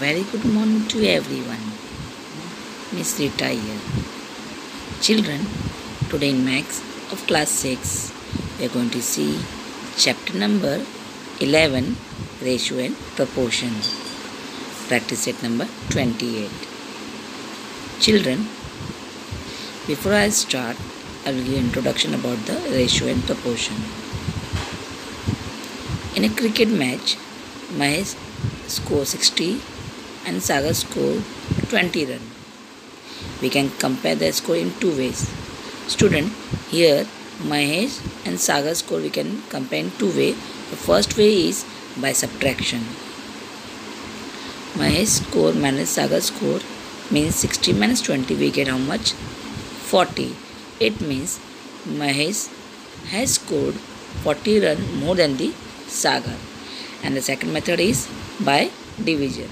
very good morning to everyone. Miss Rita here. Children, today in Maths of class 6, we are going to see chapter number 11, Ratio and Proportion. Practice set number 28. Children, before I start, I will give an introduction about the ratio and proportion. In a cricket match, Mahesh score 60 and Sagar score 20 run. We can compare their score in two ways. Student, here Mahesh and Sagar score we can compare in two ways. The first way is by subtraction. Mahesh score minus Sagar score means 60 minus 20, we get how much? 40. It means Mahesh has scored 40 run more than the Sagar. And the second method is by division.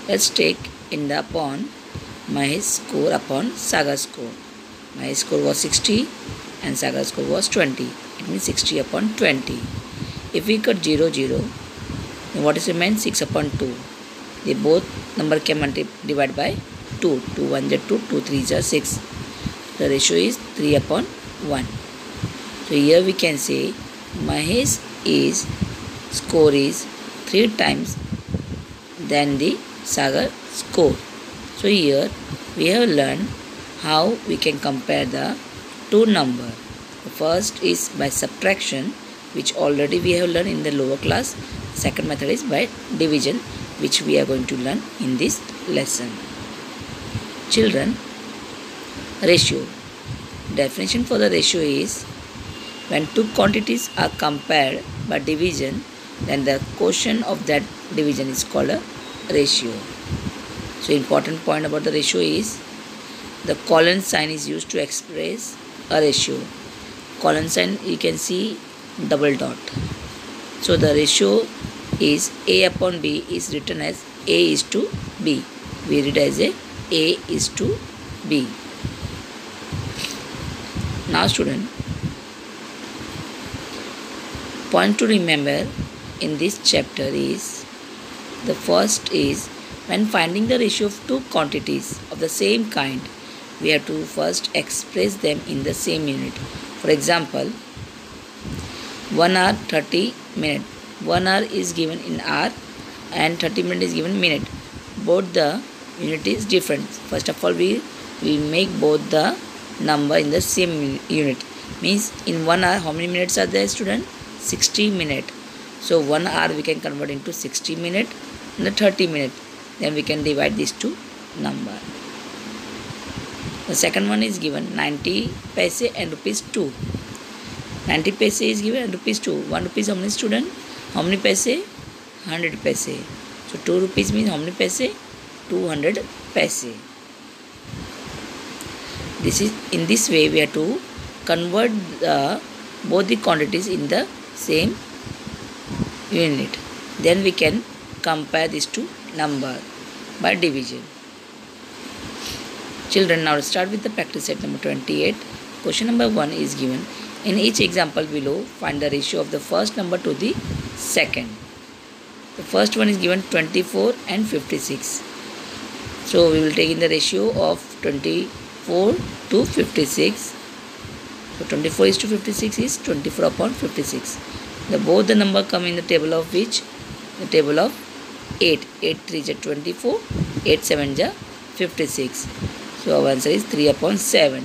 Let's take in the upon Mahesh score upon Sagar score. Mahesh score was 60 and Sagar score was 20. It means 60 upon 20. If we cut 0, 0, then what is remain? 6 upon 2. They both number can divide by 2. 2 1 is 2, 2 3 is 6. The ratio is 3 upon 1. So here we can say Mahesh is score is 3 times than the Sagar score. So here we have learned how we can compare the two numbers. The first is by subtraction, which already we have learned in the lower class. Second method is by division, which we are going to learn in this lesson. Children, ratio. Definition for the ratio is when two quantities are compared by division, then the quotient of that division is called a ratio. So important point about the ratio is the colon sign is used to express a ratio. Colon sign you can see double dot. So the ratio is A upon B is written as A is to B. We read as A is to B. Now student, point to remember in this chapter is the first is when finding the ratio of two quantities of the same kind, we have to first express them in the same unit. For example, 1 hour 30 minutes. 1 hour is given in hour and 30 minutes is given minute. Both the unit is different. First of all, we will make both the number in the same unit. Means in 1 hour how many minutes are there, student? 60 minutes. So 1 hour we can convert into 60 minutes and 30 minutes. Then we can divide these two number. The second one is given 90 paise and rupees 2. 90 paise is given and rupees 2. 1 rupees how many, student? How many paise? 100 paise. So 2 rupees means how many paise? 200 paise. This is in this way we have to convert both the quantities in the same unit. Then we can compare these two number by division. Children, now start with the practice set number 28. Question number 1 is given. In each example below, find the ratio of the first number to the second. The first one is given 24 and 56. So we will take in the ratio of 24 to 56. So 24 is to 56 is 24 upon 56. Both the number come in the table of which? The table of 8. 8 3 is 24, 8 7 is 56. So our answer is 3 upon 7.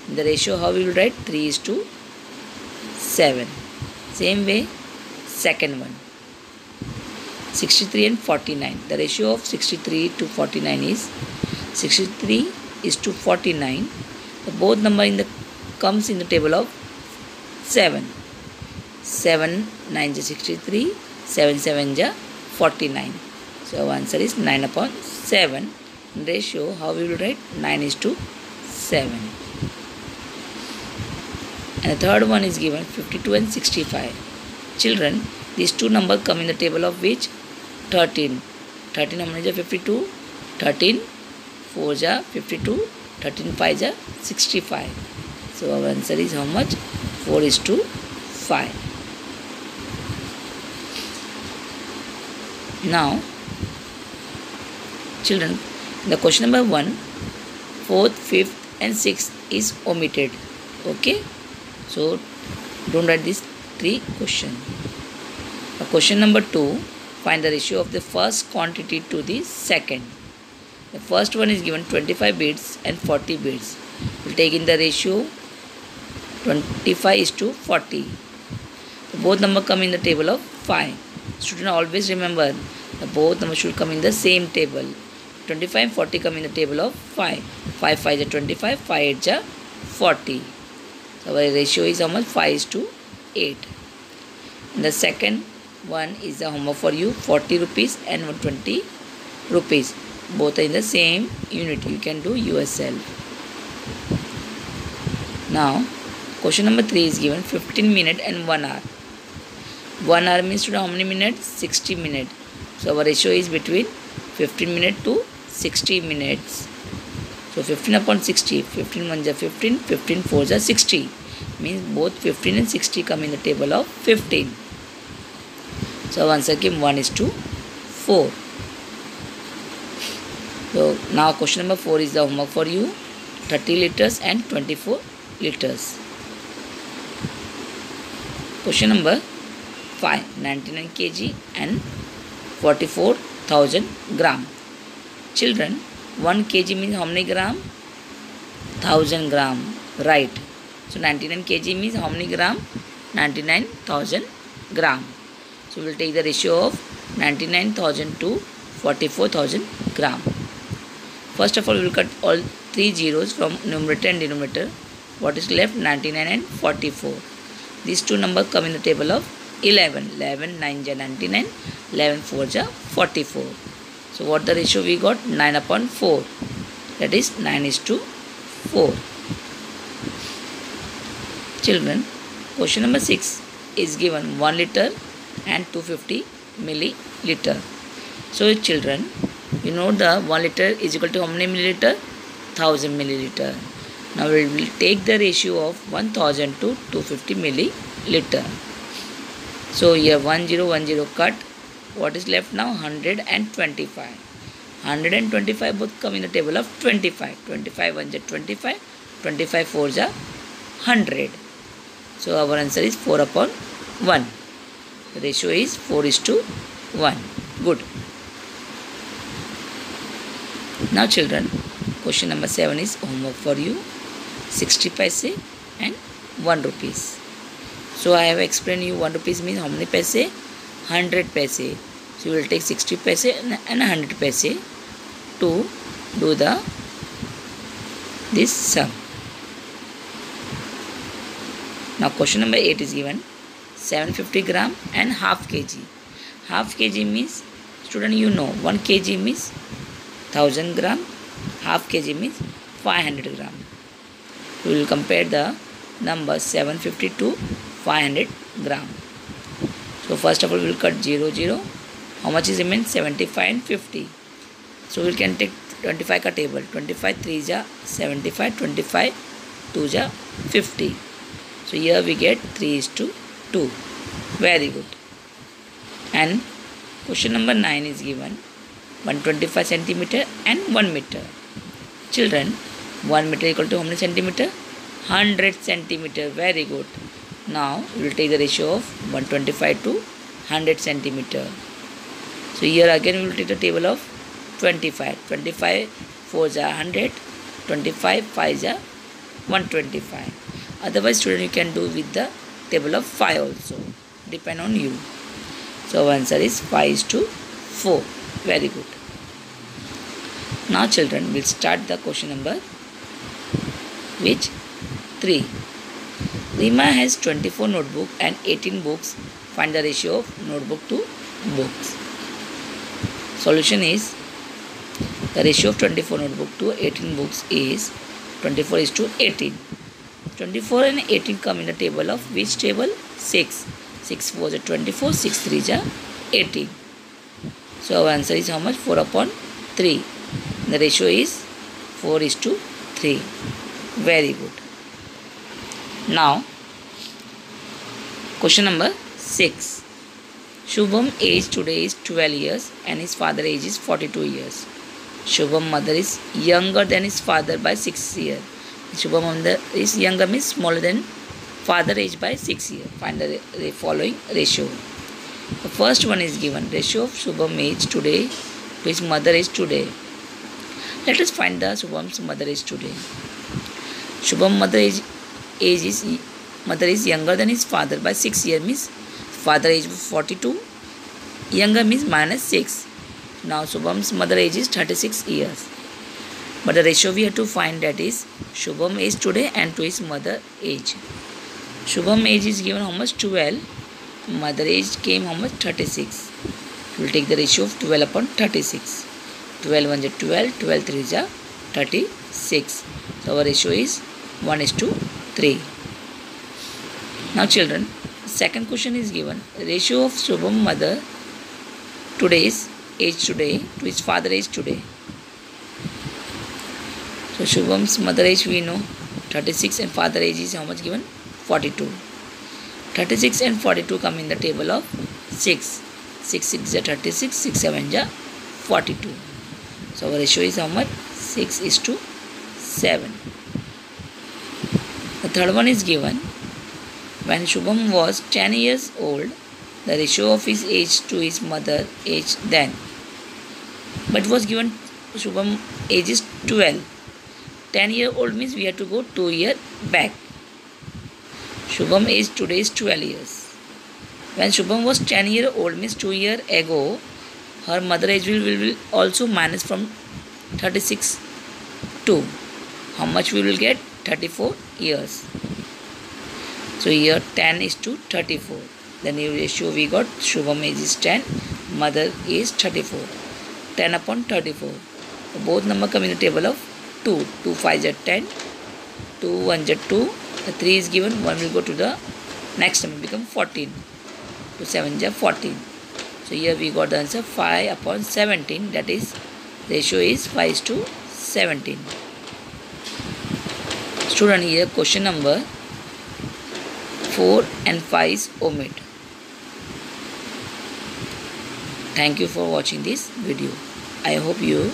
In the ratio how we will write? 3 is to 7. Same way, second one. 63 and 49. The ratio of 63 to 49 is 63 is to 49. Both number in the comes in the table of 7. 7 9 is 63, 7 7 is 49. So our answer is 9 upon 7. In ratio how we will write? 9 is to 7. And the third one is given 52 and 65. Children, these two numbers come in the table of which? 13. 13 how many is 52? 13 4 is 52, 13 5 is 65. So our answer is how much? 4 is to 5. Now Children, the question number 1, 4th, 5th and 6th is omitted. Okay. So don't write these 3 questions. Question number 2, find the ratio of the first quantity to the second. The first one is given 25 beads and 40 beads. We'll take in the ratio 25 is to 40. Both numbers come in the table of 5. Student, always remember the both numbers should come in the same table. 25 and 40 come in the table of 5. 5 5 is 25, 5 8 is 40. So our ratio is how much? 5 is to 8. And the second one is the homework for you, 40 rupees and 120 rupees. Both are in the same unit. You can do yourself. Now, question number 3 is given 15 minutes and 1 hour. 1 hour means how many minutes? 60 minutes. So our ratio is between 15 minutes to 60 minutes. So 15 upon 60, 15 1 is 15, 15 4 is 60. Means both 15 and 60 come in the table of 15. So answer came 1 is to 4. So now question number 4 is the homework for you. 30 liters and 24 liters. Question number 5, 99 kg and 44,000 gram. Children, 1 kg means how many gram? 1000 gram. Right. So 99 kg means how many gram? 99,000 gram. So we will take the ratio of 99,000 to 44,000 gram. First of all, we will cut all 3 zeros from numerator and denominator. What is left? 99 and 44. These two numbers come in the table of 11. 11 9 is 99. 11 4 is 44. So what the ratio we got? 9 upon 4. That is 9 is to 4. Children, question number 6 is given 1 liter and 250 milliliter. So children, you know the 1 liter is equal to how many milliliter? 1000 milliliter. Now we will take the ratio of 1000 to 250 milliliter. So here 1010 cut. What is left now? 125. 125 both come in the table of 25. 25 1 is 25. 25 4 is 100. So our answer is 4 upon 1. The ratio is 4 is to 1. Good. Now children, question number 7 is homework for you. 60 paise and 1 rupees. So I have explained you 1 rupees means how many paise? 100 paise. So you will take 60 paise and 100 paise to do this sum. Now question number 8 is given 750 gram and half kg. Half kg means, student, you know 1 kg means 1000 gram, half kg means 500 gram. We will compare the number 750 to 500 gram. So first of all we will cut 0 0. How much is remain? 75 and 50. So we can take 25 ka table. 25 3 is 75, 25 2 is 50. So here we get 3 is to 2. Very good. And question number 9 is given 125 centimeter and 1 meter. Children, 1 meter equal to how many centimeter? 100 centimeter. Very good. Now we will take the ratio of 125 to 100 centimeter. So here again we will take the table of 25. 25 4 is 100. 25 5 is 125. Otherwise student you can do with the table of 5 also. Depend on you. So our answer is 5 is to 4. Very good. Now children, we'll start the question number which 3. Rima has 24 notebook and 18 books. Find the ratio of notebook to books. Solution is, the ratio of 24 notebook to 18 books is 24 is to 18. 24 and 18 come in the table of which table? 6. 6 4 is 24, 6 3 is 18. So our answer is how much? 4 upon 3. The ratio is 4 is to 3. Very good. Now, question number 6. Shubham age today is 12 years and his father age is 42 years. Shubham mother is younger than his father by 6 years. Shubham mother is younger means smaller than father age by 6 years. Find the following ratio. The first one is given ratio of Shubham age today to his mother age today. Let us find the Shubham's mother age today. Shubham mother is younger than his father by 6 years means father age 42, younger means minus 6. Now Shubham's mother age is 36 years. But the ratio we have to find, that is Shubham age today and to his mother age. Shubham age is given how much? 12. Mother age came how much? 36. We will take the ratio of 12 upon 36. 12 1 is 12, 12 3 is 36. So our ratio is 1:3. Now children, second question is given. Ratio of Shubham mother today's age today to his father age today. So Shubham's mother age we know 36 and father age is how much given? 42. 36 and 42 come in the table of 6. 6 6 is 36, 6 7 is 42. So our ratio is how much? 6:7. The third one is given. When Shubham was 10 years old, the ratio of his age to his mother age then. But was given Shubham age is 12. 10-year-old means we have to go 2 years back. Shubham age today is 12 years. When Shubham was 10-year-old means 2 years ago, her mother age will also minus from 36 to how much we will get? 34 years. So here 10:34. The new ratio we got, Shubham age is 10, mother is 34. 10 upon 34. Both number come in the table of 2. 2 5 is 10, 2 1 is 2, the 3 is given, 1 will go to the next number, become 14. 2 7 is 14. So here we got the answer 5 upon 17, that is ratio is 5:17. Student, here question number 4 and 5 is omit. Thank you for watching this video. I hope you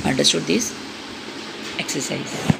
understood this exercise.